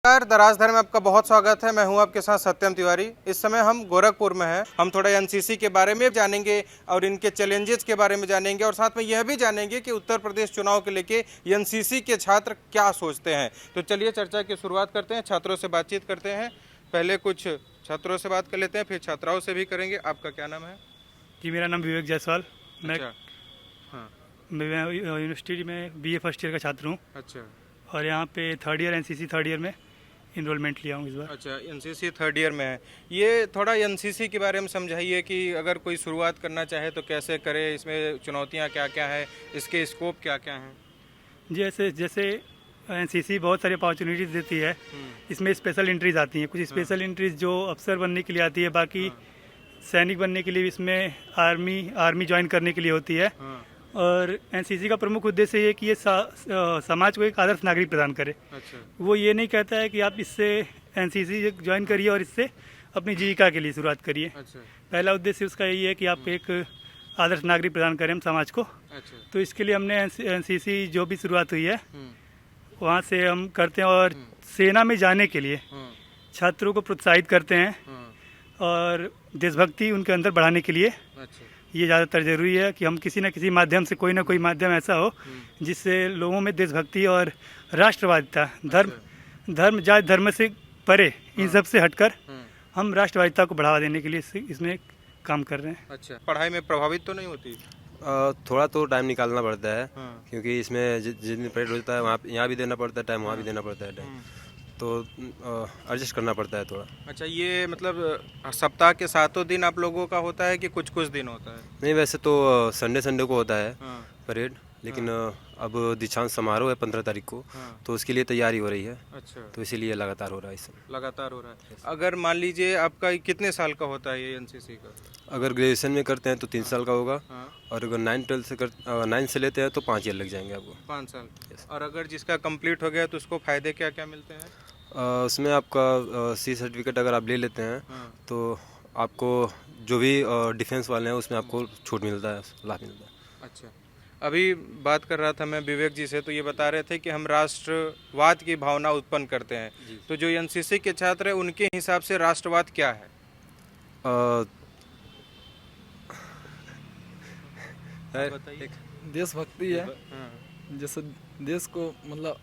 नमस्कार, दराजधर में आपका बहुत स्वागत है। मैं हूं आपके साथ सत्यम तिवारी। इस समय हम गोरखपुर में हैं। हम थोड़ा एनसीसी के बारे में जानेंगे और इनके चैलेंजेस के बारे में जानेंगे और साथ में यह भी जानेंगे कि उत्तर प्रदेश चुनाव के लेके एनसीसी के छात्र क्या सोचते हैं। तो चलिए चर्चा की शुरुआत करते हैं, छात्रों से बातचीत करते हैं। पहले कुछ छात्रों से बात कर लेते हैं, फिर छात्राओं से भी करेंगे। आपका क्या नाम है? जी, मेरा नाम विवेक जायसवाल। अच्छा, हाँ, मैं यूनिवर्सिटी में बीए फर्स्ट ईयर का छात्र हूँ अच्छा, और यहाँ पे third year NCC third year में इनरोलमेंट लिया हूँ इस बार। अच्छा, एनसीसी थर्ड ईयर में है। ये थोड़ा एनसीसी के बारे में समझाइए कि अगर कोई शुरुआत करना चाहे तो कैसे करे, इसमें चुनौतियाँ क्या क्या है, इसके स्कोप क्या क्या हैं? जैसे जैसे एनसीसी बहुत सारी अपॉर्चुनिटीज़ देती है। इसमें स्पेशल एंट्रीज आती हैं, कुछ स्पेशल एंट्रीज जो अफसर बनने के लिए आती है, बाकी सैनिक बनने के लिए इसमें आर्मी ज्वाइन करने के लिए होती है। हाँ, और एनसीसी का प्रमुख उद्देश्य ये है कि ये समाज को एक आदर्श नागरिक प्रदान करे। अच्छा, वो ये नहीं कहता है कि आप इससे एनसीसी ज्वाइन करिए और इससे अपनी जीविका के लिए शुरुआत करिए। अच्छा, पहला उद्देश्य उसका यही है कि आप एक आदर्श नागरिक प्रदान करें हम समाज को। अच्छा, तो इसके लिए हमने एनसीसी जो भी शुरुआत हुई है हम्म, वहाँ से हम करते हैं और सेना में जाने के लिए हाँ, छात्रों को प्रोत्साहित करते हैं हाँ, और देशभक्ति उनके अंदर बढ़ाने के लिए अच्छा, ये ज़्यादातर ज़रूरी है कि हम किसी न किसी माध्यम से कोई ना कोई माध्यम ऐसा हो जिससे लोगों में देशभक्ति और राष्ट्रवादिता, धर्म जाति धर्म से परे इन सब से हटकर हाँ, हम राष्ट्रवादिता को बढ़ावा देने के लिए इसमें काम कर रहे हैं। अच्छा। पढ़ाई में प्रभावित तो नहीं होती? थोड़ा तो टाइम निकालना पड़ता है, हाँ, क्योंकि इसमें जितनी परेड होता है वहाँ यहाँ भी देना पड़ता है टाइम, वहाँ भी देना पड़ता है टाइम, तो एडजस्ट करना पड़ता है थोड़ा। अच्छा, ये मतलब सप्ताह के 7 दिन आप लोगों का होता है कि कुछ कुछ दिन होता है? नहीं, वैसे तो संडे संडे को होता है हाँ, परेड, लेकिन अब दीक्षांत समारोह है 15 तारीख को, हाँ, तो उसके लिए तैयारी हो रही है, अच्छा, तो इसीलिए लगातार हो रहा है इस समय। लगातार हो रहा है। अगर मान लीजिए आपका कितने साल का होता है ये एनसीसी का? अगर ग्रेजुएशन में करते हैं तो 3 साल का होगा, हाँ, और अगर 9 से लेते हैं तो 5 ईयर लग जाएंगे आपको। 5 साल। और अगर जिसका कंप्लीट हो गया तो उसको फायदे क्या क्या मिलते हैं? उसमें आपका सी सर्टिफिकेट अगर आप ले लेते हैं हाँ, तो आपको जो भी डिफेंस वाले हैं उसमें आपको छूट मिलता है, लाभ मिलता है। अच्छा। अभी बात कर रहा था मैं विवेक जी से, तो ये बता रहे थे कि हम राष्ट्रवाद की भावना उत्पन्न करते हैं। तो जो एनसीसी के छात्र हैं उनके हिसाब से राष्ट्रवाद क्या है? अ, बताइए। देशभक्ति है। हाँ, जैसे देश को मतलब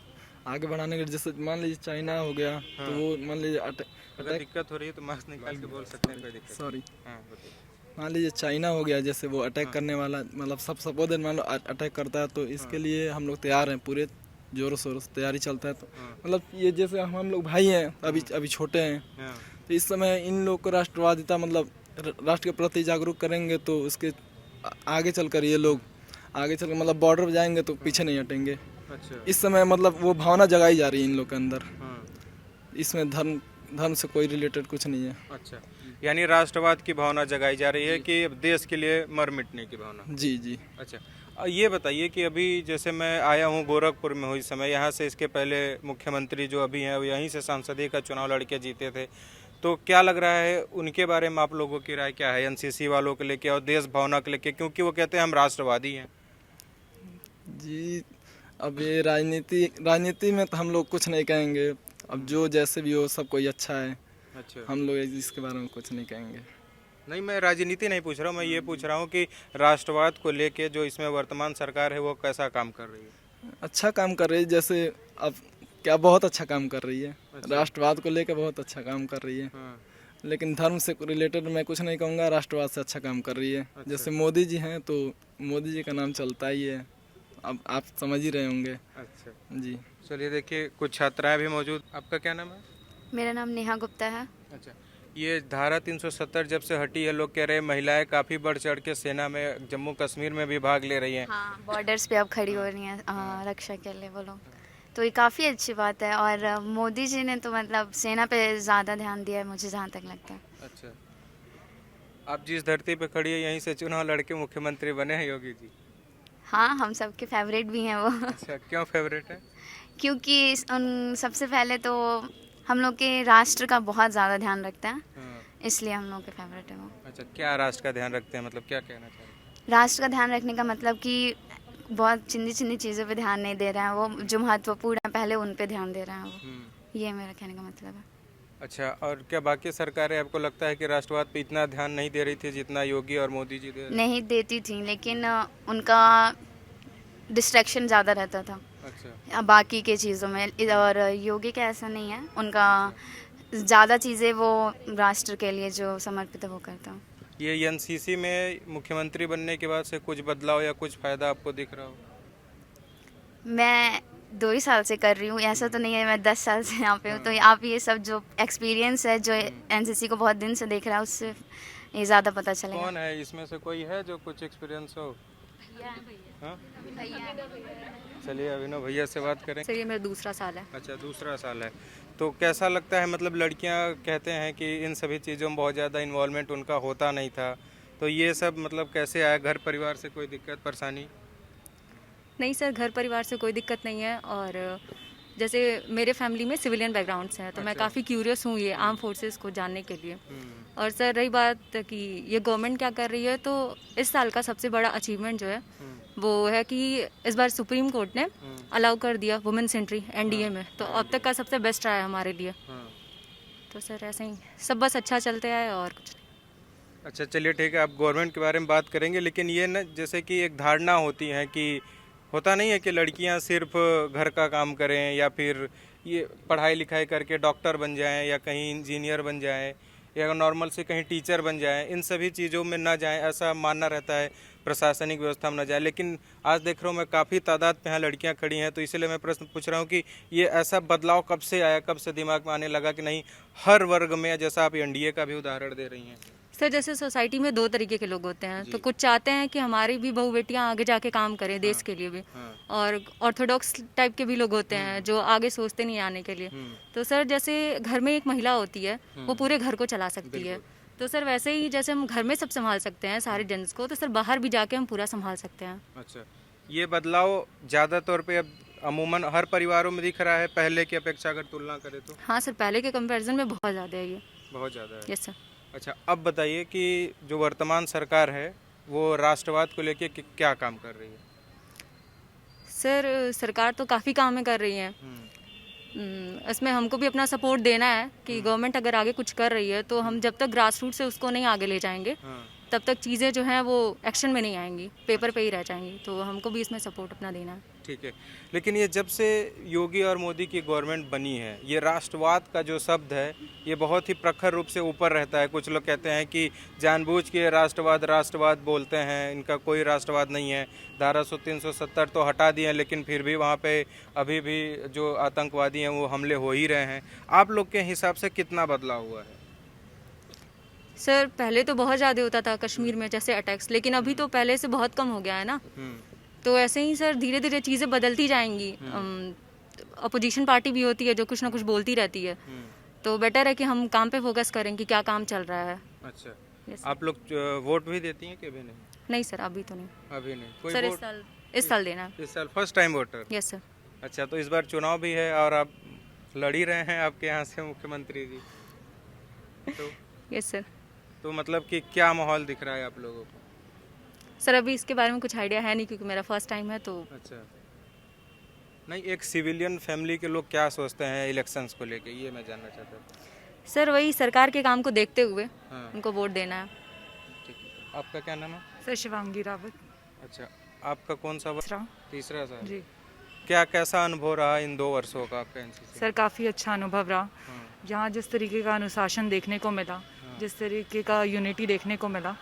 आगे बढ़ाने के लिए, जैसे मान लीजिए चाइना हो गया तो वो मान लीजिए अगर दिक्कत हो रही है तो मास्क निकाल के बोल सकते हैं, कोई दिक्कत नहीं। सॉरी, हाँ, बताइए। मान लीजिए चाइना हो गया, जैसे वो अटैक करने वाला, मतलब सब सपो दिन मान लो अटैक करता है, तो इसके लिए हम लोग तैयार हैं, पूरे जोरों शोरों से तैयारी चलता है। तो मतलब ये जैसे हम लोग भाई हैं, अभी छोटे हैं, हाँ, तो इस समय इन लोग को राष्ट्रवादिता मतलब राष्ट्र के प्रति जागरूक करेंगे तो उसके आगे चलकर ये लोग आगे चलकर मतलब बॉर्डर पर जाएंगे तो पीछे नहीं हटेंगे। अच्छा, इस समय मतलब वो भावना जगाई जा रही है इन लोग के अंदर। हाँ, इसमें धर्म से कोई रिलेटेड कुछ नहीं है। अच्छा। यानी राष्ट्रवाद की भावना जगाई जा रही है कि देश के लिए मर मिटने की भावना। जी जी। अच्छा, ये बताइए कि अभी जैसे मैं आया हूँ गोरखपुर में हूँ इस समय, यहाँ से इसके पहले मुख्यमंत्री जो अभी हैं वो यहीं से सांसदीय का चुनाव लड़के जीते थे। तो क्या लग रहा है उनके बारे में, आप लोगों की राय क्या है एनसीसी वालों को लेके और देश भावना को लेके, क्योंकि वो कहते हैं हम राष्ट्रवादी हैं? जी, अब ये राजनीति में तो हम लोग कुछ नहीं कहेंगे। अब जो जैसे भी हो सब कोई अच्छा है, अच्छा, हम लोग इसके बारे में कुछ नहीं कहेंगे। नहीं, मैं राजनीति नहीं पूछ रहा हूँ, मैं ये पूछ रहा हूँ कि राष्ट्रवाद को लेके जो इसमें वर्तमान सरकार है वो कैसा काम कर रही है? अच्छा काम कर रही है, जैसे अब क्या बहुत अच्छा काम कर रही है। अच्छा। राष्ट्रवाद को लेकर बहुत अच्छा काम कर रही है, हाँ, लेकिन धर्म से रिलेटेड मैं कुछ नहीं कहूँगा। राष्ट्रवाद से अच्छा काम कर रही है। अच्छा। जैसे मोदी जी हैं तो मोदी जी का नाम चलता ही है, अब आप समझ ही रहे होंगे। अच्छा। जी। चलिए देखिए, कुछ छात्राएं भी मौजूद। आपका क्या नाम है? मेरा नाम नेहा गुप्ता है। अच्छा, ये धारा 370 जब से हटी है, लोग कह रहे हैं महिलाएं काफ़ी बढ़ चढ़ के सेना में, जम्मू कश्मीर में भी भाग ले रही हैं। हाँ, बॉर्डर्स पे अब खड़ी हो रही हैं रक्षा के लिए वो लोग, तो ये काफ़ी अच्छी बात है। और मोदी जी ने तो मतलब सेना पे ज़्यादा ध्यान दिया है, मुझे जहाँ तक लगता है। अच्छा, आप जिस धरती पे खड़ी है यहीं से चुनाव लड़के मुख्यमंत्री बने हैं योगी जी? हाँ, हम सबके फेवरेट भी हैं वो। अच्छा, क्यों फेवरेट है? क्योंकि सबसे पहले तो हम लोग के राष्ट्र का बहुत ज़्यादा ध्यान रखते हैं, हाँ, इसलिए हम लोग के फेवरेट है वो। अच्छा, क्या राष्ट्र का ध्यान रखते हैं, मतलब क्या कहना चाह रहे हैं? राष्ट्र का ध्यान रखने का मतलब कि बहुत चिंदी चिंदी चीज़ों पे ध्यान नहीं दे रहे हैं वो, जो महत्वपूर्ण है पहले उन पे ध्यान दे रहे हैं वो। ये मेरा कहने का मतलब है। अच्छा, और क्या बाकी सरकारें आपको लगता है कि राष्ट्रवाद पे इतना ध्यान नहीं दे रही थी जितना योगी और मोदी जी दे रहे नहीं देती थी, लेकिन उनका डिस्ट्रैक्शन ज़्यादा रहता था अच्छा बाकी के चीज़ों में, और योगी का ऐसा नहीं है, उनका ज़्यादा चीज़ें वो राष्ट्र के लिए जो समर्पित है वो करता हूँ। ये एनसीसी में मुख्यमंत्री बनने के बाद से कुछ बदलाव या कुछ फायदा आपको दिख रहा हो? मैं 2 ही साल से कर रही हूँ, ऐसा तो नहीं है मैं 10 साल से यहाँ पे हूँ, तो आप ये सब जो एक्सपीरियंस है जो एनसीसी को बहुत दिन से देख रहा है उससे ये ज़्यादा पता चलेगा। कौन है इसमें से, कोई है जो कुछ एक्सपीरियंस हो? हाँ? चलिए अभिनव भैया से बात करें। सर ये मेरा दूसरा साल है। अच्छा, दूसरा साल है, तो कैसा लगता है? मतलब लड़कियां कहते हैं कि इन सभी चीज़ों में बहुत ज़्यादा इन्वॉल्वमेंट उनका होता नहीं था, तो ये सब मतलब कैसे आया? घर परिवार से कोई दिक्कत परेशानी? नहीं सर, घर परिवार से कोई दिक्कत नहीं है, और जैसे मेरे फैमिली में सिविलियन बैकग्राउंड से है तो मैं काफ़ी क्यूरियस हूँ ये आर्म फोर्सेस को जानने के लिए। और सर रही बात कि ये गवर्नमेंट क्या कर रही है, तो इस साल का सबसे बड़ा अचीवमेंट जो है वो है कि इस बार सुप्रीम कोर्ट ने अलाउ कर दिया वुमेन्स एंट्री एनडीए में, तो अब तक का सबसे बेस्ट रहा है हमारे लिए। तो सर ऐसे ही सब बस अच्छा चलते आए और कुछ नहीं। अच्छा चलिए ठीक है, आप गवर्नमेंट के बारे में बात करेंगे, लेकिन ये न जैसे कि एक धारणा होती है कि होता नहीं है कि लड़कियां सिर्फ घर का काम करें या फिर ये पढ़ाई लिखाई करके डॉक्टर बन जाएं या कहीं इंजीनियर बन जाएं या नॉर्मल से कहीं टीचर बन जाएं, इन सभी चीज़ों में ना जाएं, ऐसा मानना रहता है, प्रशासनिक व्यवस्था में ना जाए। लेकिन आज देख रहा हूँ मैं काफ़ी तादाद पे यहाँ लड़कियाँ खड़ी हैं, तो इसलिए मैं प्रश्न पूछ रहा हूँ कि ये ऐसा बदलाव कब से आया, कब से दिमाग में आने लगा कि नहीं हर वर्ग में, जैसा आप एनडीए का भी उदाहरण दे रही हैं? सर जैसे सोसाइटी में 2 तरीके के लोग होते हैं, तो कुछ चाहते हैं कि हमारी भी बहू बेटियां आगे जाके काम करें देश के लिए भी, और ऑर्थोडॉक्स टाइप के भी लोग होते हैं जो आगे सोचते नहीं आने के लिए। तो सर जैसे घर में एक महिला होती है वो पूरे घर को चला सकती है, तो सर वैसे ही जैसे हम घर में सब संभाल सकते हैं सारे जेंट्स को, तो सर बाहर भी जाके हम पूरा संभाल सकते हैं। अच्छा, ये बदलाव ज़्यादा तौर पे अब अमूमन हर परिवारों में दिख रहा है पहले की अपेक्षा अगर तुलना करें तो? हाँ सर, पहले के कंपैरिजन में बहुत ज़्यादा है ये। बहुत ज़्यादा है। Yes sir. अच्छा, अब बताइए कि जो वर्तमान सरकार है वो राष्ट्रवाद को लेके क्या काम कर रही है? सर सरकार तो काफ़ी काम कर रही है, इसमें हमको भी अपना सपोर्ट देना है कि गवर्नमेंट अगर आगे कुछ कर रही है तो हम जब तक ग्रास रूट से उसको नहीं आगे ले जाएंगे तब तक चीज़ें जो हैं वो एक्शन में नहीं आएंगी, पेपर पे ही रह जाएंगी, तो हमको भी इसमें सपोर्ट अपना देना है। ठीक है, लेकिन ये जब से योगी और मोदी की गवर्नमेंट बनी है, ये राष्ट्रवाद का जो शब्द है ये बहुत ही प्रखर रूप से ऊपर रहता है। कुछ लोग कहते हैं कि जानबूझ के राष्ट्रवाद राष्ट्रवाद बोलते हैं, इनका कोई राष्ट्रवाद नहीं है। धारा 370 तो हटा दिए, लेकिन फिर भी वहाँ पे अभी भी जो आतंकवादी हैं वो हमले हो ही रहे हैं। आप लोग के हिसाब से कितना बदलाव हुआ है? सर पहले तो बहुत ज़्यादा होता था कश्मीर में जैसे अटैक्स, लेकिन अभी तो पहले से बहुत कम हो गया है ना। तो ऐसे ही सर धीरे धीरे चीज़ें बदलती जाएंगी। अपोजिशन पार्टी भी होती है जो कुछ ना कुछ बोलती रहती है, तो बेटर है कि हम काम पे फोकस करें कि क्या काम चल रहा है। अच्छा, Yes, आप लोग वोट भी देती हैं कि अभी नहीं? नहीं सर अभी तो नहीं। अभी नहीं कोई सर वोट? इस साल देना है। इस साल first time voter? Yes sir. अच्छा, तो इस बार चुनाव भी है और आप लड़ ही रहे हैं, आपके यहाँ से मुख्यमंत्री जी, तो यस सर। तो मतलब कि क्या माहौल दिख रहा है आप लोगों को? सर अभी इसके बारे में कुछ आइडिया है नहीं क्योंकि मेरा फर्स्ट टाइम है, तो अच्छा, नहीं एक सिविलियन फैमिली के लोग क्या सोचते हैं इलेक्शंस को लेके, ये मैं जानना चाहता हूँ। सर वही सरकार के काम को देखते हुए हाँ। उनको वोट देना है। ठीक है, आपका क्या नाम है? सर शिवांगी रावत। अच्छा, आपका कौन सा वर्ष? तीसरा साल। जी क्या कैसा अनुभव रहा इन 2 वर्षों का आपका एनसीसी? सर काफ़ी अच्छा अनुभव रहा। यहाँ जिस तरीके का अनुशासन देखने को मिला, जिस तरीके का यूनिटी देखने को मिला,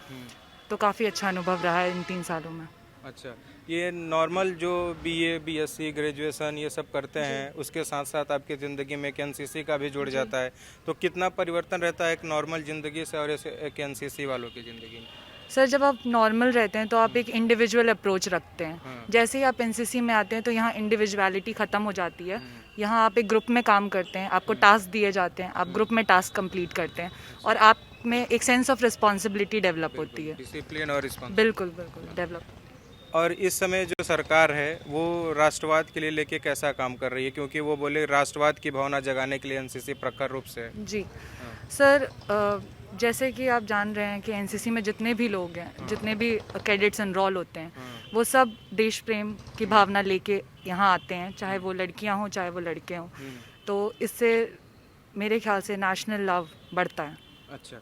तो काफ़ी अच्छा अनुभव रहा है इन 3 सालों में। अच्छा, ये नॉर्मल जो बीए बीएससी ग्रेजुएशन ये सब करते हैं उसके साथ साथ आपकी ज़िंदगी में एक एनसीसी का भी जुड़ जाता है, तो कितना परिवर्तन रहता है एक नॉर्मल ज़िंदगी से और एक एनसीसी वालों की ज़िंदगी में? सर जब आप नॉर्मल रहते हैं तो आप एक इंडिविजुअल अप्रोच रखते हैं, जैसे ही आप एनसीसी में आते हैं तो यहाँ इंडिविजुअलिटी ख़त्म हो जाती है। यहाँ आप एक ग्रुप में काम करते हैं, आपको टास्क दिए जाते हैं, आप ग्रुप में टास्क कंप्लीट करते हैं और आप में एक सेंस ऑफ रिस्पॉन्सिबिलिटी डेवलप होती है। डिसिप्लिन और रिस्पॉन्सिबिलिटी बिल्कुल बिल्कुल डेवलप। और इस समय जो सरकार है वो राष्ट्रवाद के लिए लेके कैसा काम कर रही है, क्योंकि वो बोले राष्ट्रवाद की भावना जगाने के लिए एनसीसी प्रखर रूप से? जी सर, जैसे कि आप जान रहे हैं कि एनसीसी में जितने भी लोग हैं, जितने भी कैडेट्स एनरोल होते हैं, वो सब देश प्रेम की भावना लेके यहाँ आते हैं, चाहे वो लड़कियाँ हों चाहे वो लड़के हों। तो इससे मेरे ख्याल से नेशनल लव बढ़ता है। अच्छा,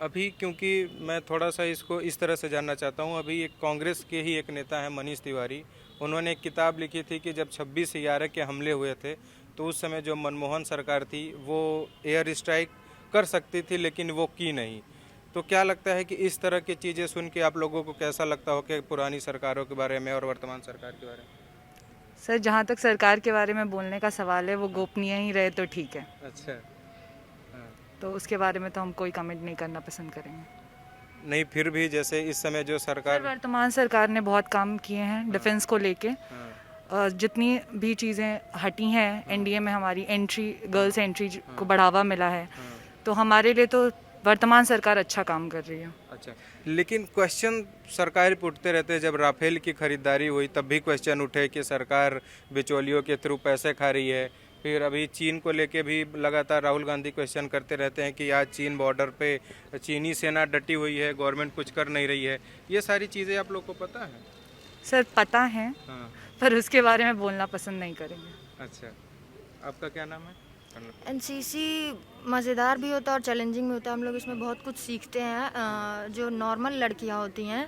अभी क्योंकि मैं थोड़ा सा इसको इस तरह से जानना चाहता हूँ, अभी एक कांग्रेस के ही एक नेता हैं मनीष तिवारी, उन्होंने एक किताब लिखी थी कि जब 26/11 के हमले हुए थे तो उस समय जो मनमोहन सरकार थी वो एयर स्ट्राइक कर सकती थी लेकिन वो की नहीं। तो क्या लगता है कि इस तरह की चीज़ें सुन के आप लोगों को कैसा लगता हो कि पुरानी सरकारों के बारे में और वर्तमान सरकार के बारे में? सर जहाँ तक सरकार के बारे में बोलने का सवाल है वो गोपनीय ही रहे तो ठीक है, अच्छा, तो उसके बारे में तो हम कोई कमेंट नहीं करना पसंद करेंगे। नहीं फिर भी जैसे इस समय जो सर सरकार वर्तमान सरकार ने बहुत काम किए हैं डिफेंस को लेके। जितनी भी चीज़ें हटी हैं एनडीए में, हमारी एंट्री, गर्ल्स एंट्री को बढ़ावा मिला है, तो हमारे लिए तो वर्तमान सरकार अच्छा काम कर रही है। अच्छा, लेकिन क्वेश्चन सरकार पे उठते रहते हैं। जब राफेल की खरीदारी हुई तब भी क्वेश्चन उठे कि सरकार बिचौलियों के थ्रू पैसे खा रही है। फिर अभी चीन को लेके भी लगातार राहुल गांधी क्वेश्चन करते रहते हैं कि आज चीन बॉर्डर पे चीनी सेना डटी हुई है, गवर्नमेंट कुछ कर नहीं रही है। ये सारी चीज़ें आप लोग को पता है? सर पता है, हाँ, पर उसके बारे में बोलना पसंद नहीं करेंगे। अच्छा, आपका क्या नाम है? एनसीसी मज़ेदार भी होता है और चैलेंजिंग भी होता है। हम लोग इसमें बहुत कुछ सीखते हैं। जो नॉर्मल लड़कियां होती हैं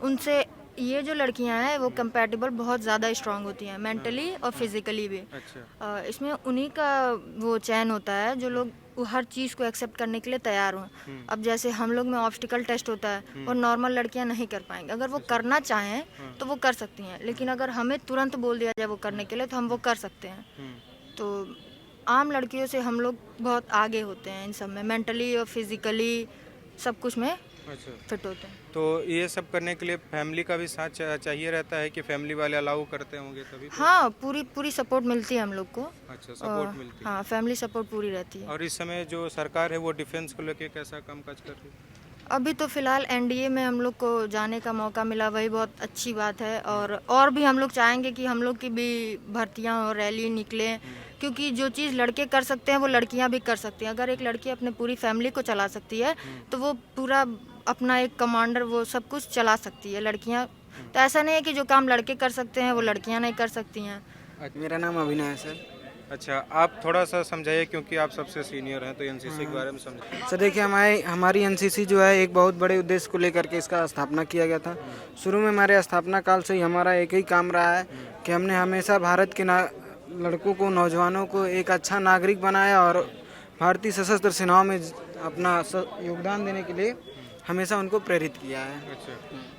उनसे ये जो लड़कियां हैं वो कंपैटिबल बहुत ज़्यादा स्ट्रांग होती हैं, मेंटली और फिजिकली भी। अच्छा, इसमें उन्हीं का वो चयन होता है जो लोग वो हर चीज़ को एक्सेप्ट करने के लिए तैयार हों। अब जैसे हम लोग में ऑब्स्टिकल टेस्ट होता है और नॉर्मल लड़कियां नहीं कर पाएंगी। अगर वो करना चाहें तो वो कर सकती हैं, लेकिन अगर हमें तुरंत बोल दिया जाए वो करने के लिए तो हम वो कर सकते हैं। तो आम लड़कियों से हम लोग बहुत आगे होते हैं इन सब में, मेंटली और फिजिकली सब कुछ में अच्छा। फिट होते हैं। तो ये सब करने के लिए फैमिली का भी साथ चाहिए रहता है कि फैमिली वाले अलाउ करते होंगे तभी? हाँ, पूरी सपोर्ट मिलती है हम लोग को। अच्छा, सपोर्ट मिलती है। हाँ, फैमिली सपोर्ट पूरी रहती है। और इस समय जो सरकार है वो डिफेंस को लेके कैसा कामकाज कर रही है? अभी तो फिलहाल एनडीए में हम लोग को जाने का मौका मिला, वही बहुत अच्छी बात है। और भी हम लोग चाहेंगे कि हम लोग की भी भर्तियां और रैली निकले, क्योंकि जो चीज़ लड़के कर सकते हैं वो लड़कियां भी कर सकती हैं। अगर एक लड़की अपने पूरी फैमिली को चला सकती है तो वो पूरा अपना एक कमांडर वो सब कुछ चला सकती है। लड़कियां तो ऐसा नहीं है कि जो काम लड़के कर सकते हैं वो लड़कियां नहीं कर सकती हैं। मेरा नाम अभिनय है सर। अच्छा, आप थोड़ा सा समझाइए क्योंकि आप सबसे सीनियर हैं तो एनसीसी के बारे में समझाइए। सर देखिए, हमारी एनसीसी जो है एक बहुत बड़े उद्देश्य को लेकर के इसका स्थापना किया गया था। शुरू में हमारे स्थापना काल से ही हमारा एक ही काम रहा है कि हमने हमेशा भारत के लड़कों को, नौजवानों को एक अच्छा नागरिक बनाया और भारतीय सशस्त्र सेनाओं में अपना योगदान देने के लिए हमेशा उनको प्रेरित किया है। अच्छा,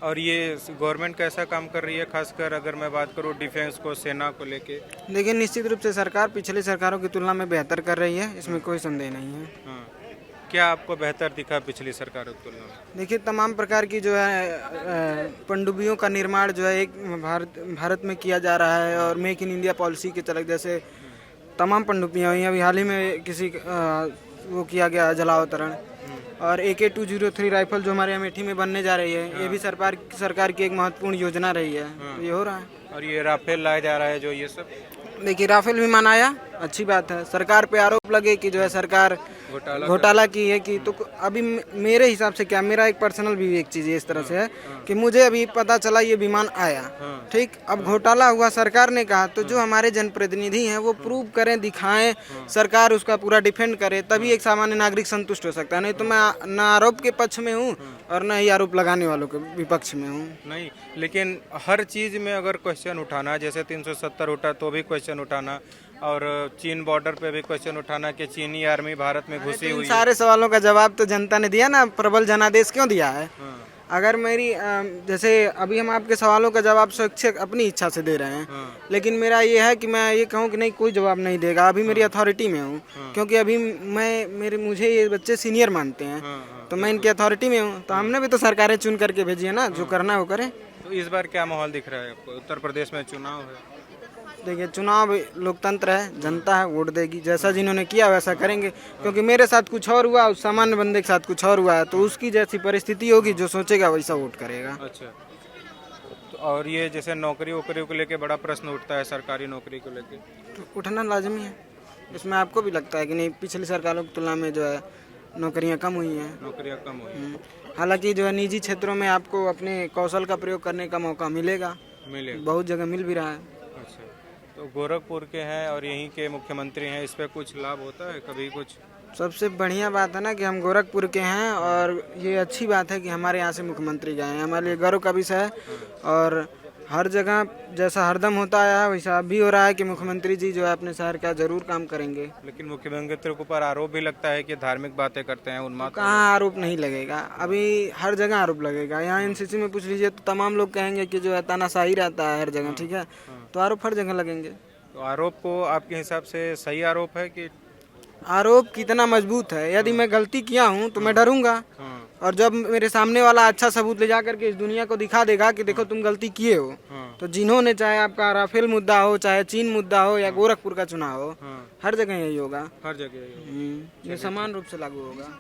और ये गवर्नमेंट कैसा काम कर रही है, खासकर अगर मैं बात करूँ डिफेंस को, सेना को लेके? लेकिन निश्चित रूप से सरकार पिछली सरकारों की तुलना में बेहतर कर रही है, इसमें कोई संदेह नहीं है। हाँ, क्या आपको बेहतर दिखा पिछली सरकारों की तुलना में? देखिए, तमाम प्रकार की जो है पनडुब्बियों का निर्माण जो है एक भारत में किया जा रहा है और मेक इन इंडिया पॉलिसी के तहत जैसे तमाम पनडुब्बियाँ हुई। अभी हाल ही में किसी वो किया गया जलावतरण, और AK-203 राइफल जो हमारे अमेठी में बनने जा रही है, ये भी सरकार की एक महत्वपूर्ण योजना रही है। तो ये हो रहा है। और ये राफेल लाया जा रहा है जो ये सब, देखिए राफेल भी मनाया, अच्छी बात है। सरकार पे आरोप लगे कि जो है सरकार घोटाला की है कि, तो अभी मेरे हिसाब से क्या, मेरा एक पर्सनल भी एक चीज़ इस तरह से है कि मुझे अभी पता चला ये विमान आया, ठीक, अब घोटाला हुआ सरकार ने कहा, तो जो हमारे जनप्रतिनिधि हैं वो प्रूव करें, दिखाएं, सरकार उसका पूरा डिफेंड करे, तभी एक सामान्य नागरिक संतुष्ट हो सकता है। नहीं तो मैं न आरोप के पक्ष में हूँ और न ही आरोप लगाने वालों के विपक्ष में हूँ। नहीं, लेकिन हर चीज़ में अगर क्वेश्चन उठाना, जैसे 370 उठा तो भी क्वेश्चन उठाना, और चीन बॉर्डर पे भी क्वेश्चन उठाना कि चीनी आर्मी भारत में घुसी हुई है। सारे सवालों का जवाब तो जनता ने दिया ना, प्रबल जनादेश क्यों दिया है? अगर मेरी जैसे अभी हम आपके सवालों का जवाब स्वैच्छिक अपनी इच्छा से दे रहे हैं, लेकिन मेरा ये है कि मैं ये कहूँ कि नहीं, कोई जवाब नहीं देगा। अभी मेरी अथॉरिटी में हूँ, क्योंकि अभी मुझे ये बच्चे सीनियर मानते हैं, तो मैं इनकी अथॉरिटी में हूँ। तो हमने भी तो सरकारें चुन करके भेजी है ना, जो करना है वो करें। तो इस बार क्या माहौल दिख रहा है आपको? उत्तर प्रदेश में चुनाव है। देखिए, चुनाव लोकतंत्र है, जनता है, वोट देगी। जैसा जिन्होंने किया वैसा करेंगे, क्योंकि मेरे साथ कुछ और हुआ, उस सामान्य बंदे के साथ कुछ और हुआ है, तो उसकी जैसी परिस्थिति होगी, जो सोचेगा वैसा वोट करेगा। अच्छा, तो और ये जैसे नौकरी वोकरी को लेके बड़ा प्रश्न उठता है, सरकारी नौकरी को लेके, तो उठना लाजमी है। इसमें आपको भी लगता है कि नहीं, पिछली सरकारों की तुलना में जो है नौकरियां कम हुई हैं? नौकरियां कम हुई। हालांकि जो है निजी क्षेत्रों में आपको अपने कौशल का प्रयोग करने का मौका मिलेगा, मिलेगा, बहुत जगह मिल भी रहा है। अच्छा, तो गोरखपुर के हैं और यहीं के मुख्यमंत्री हैं, इस पे कुछ लाभ होता है कभी कुछ? सबसे बढ़िया बात है ना कि हम गोरखपुर के हैं और ये अच्छी बात है कि हमारे यहाँ से मुख्यमंत्री गए हैं, हमारे लिए गर्व का विषय है। और हर जगह जैसा हरदम होता आया है वैसा अब भी हो रहा है कि मुख्यमंत्री जी जो है अपने शहर का जरूर काम करेंगे। लेकिन मुख्यमंत्री के ऊपर आरोप भी लगता है कि धार्मिक बातें करते हैं, उन्माद। कहाँ आरोप नहीं लगेगा, अभी हर जगह आरोप लगेगा। यहाँ एनसीसी में पूछ लीजिए तो तमाम लोग कहेंगे कि जो है तानाशाही रहता है हर जगह, ठीक है, तो आरोप हर जगह लगेंगे। तो आरोप को आपके हिसाब से सही आरोप है कि? आरोप कितना मजबूत है, यदि मैं गलती किया हूँ तो मैं डरूंगा, और जब मेरे सामने वाला अच्छा सबूत ले जा करके इस दुनिया को दिखा देगा कि देखो तुम गलती किए हो, तो जिन्होंने, चाहे आपका राफेल मुद्दा हो, चाहे चीन मुद्दा हो या गोरखपुर का चुनाव हो, हर जगह यही होगा। हर जगह ये समान रूप से लागू होगा।